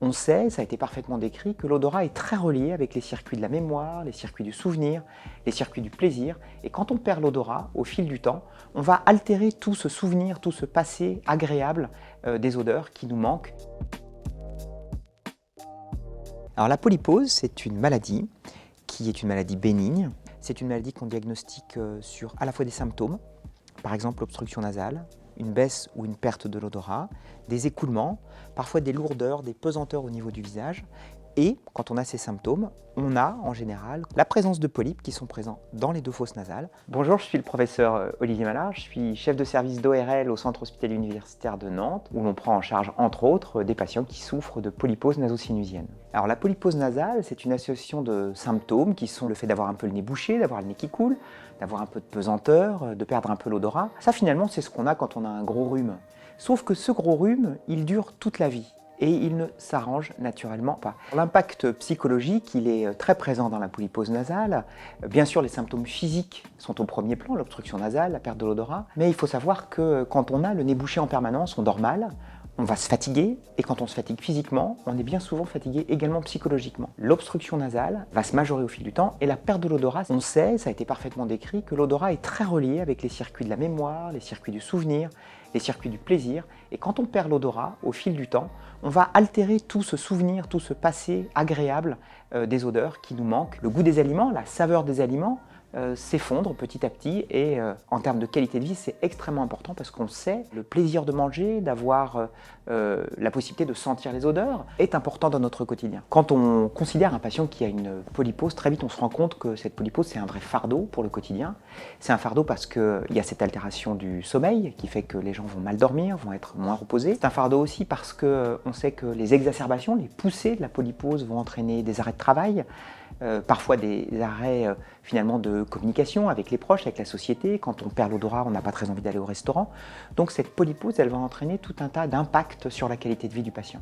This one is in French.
On sait, ça a été parfaitement décrit, que l'odorat est très relié avec les circuits de la mémoire, les circuits du souvenir, les circuits du plaisir. Et quand on perd l'odorat, au fil du temps, on va altérer tout ce souvenir, tout ce passé agréable des odeurs qui nous manquent. Alors la polypose, c'est une maladie qui est une maladie bénigne. C'est une maladie qu'on diagnostique sur à la fois des symptômes, par exemple l'obstruction nasale, une baisse ou une perte de l'odorat, des écoulements, parfois des lourdeurs, des pesanteurs au niveau du visage. Et quand on a ces symptômes, on a en général la présence de polypes qui sont présents dans les deux fosses nasales. Bonjour, je suis le professeur Olivier Mallard, je suis chef de service d'ORL au Centre hospitalier universitaire de Nantes, où l'on prend en charge entre autres des patients qui souffrent de polypose naso-sinusienne. Alors la polypose nasale, c'est une association de symptômes qui sont le fait d'avoir un peu le nez bouché, d'avoir le nez qui coule, d'avoir un peu de pesanteur, de perdre un peu l'odorat. Ça finalement c'est ce qu'on a quand on a un gros rhume. Sauf que ce gros rhume, il dure toute la vie. Et il ne s'arrange naturellement pas. L'impact psychologique, il est très présent dans la polypose nasale. Bien sûr, les symptômes physiques sont au premier plan, l'obstruction nasale, la perte de l'odorat. Mais il faut savoir que quand on a le nez bouché en permanence, on dort mal, on va se fatiguer, et quand on se fatigue physiquement, on est bien souvent fatigué également psychologiquement. L'obstruction nasale va se majorer au fil du temps, et la perte de l'odorat, on sait, ça a été parfaitement décrit, que l'odorat est très relié avec les circuits de la mémoire, les circuits du souvenir, les circuits du plaisir, et quand on perd l'odorat, au fil du temps, on va altérer tout ce souvenir, tout ce passé agréable des odeurs qui nous manquent. Le goût des aliments, la saveur des aliments, s'effondre petit à petit et en termes de qualité de vie, c'est extrêmement important parce qu'on sait le plaisir de manger, d'avoir la possibilité de sentir les odeurs est important dans notre quotidien. Quand on considère un patient qui a une polypose, très vite on se rend compte que cette polypose c'est un vrai fardeau pour le quotidien. C'est un fardeau parce qu'il y a cette altération du sommeil qui fait que les gens vont mal dormir, vont être moins reposés. C'est un fardeau aussi parce qu'on sait que les exacerbations, les poussées de la polypose vont entraîner des arrêts de travail, parfois des arrêts finalement de communication avec les proches, avec la société. Quand on perd l'odorat, on n'a pas très envie d'aller au restaurant. Donc cette polypose, elle va entraîner tout un tas d'impacts sur la qualité de vie du patient.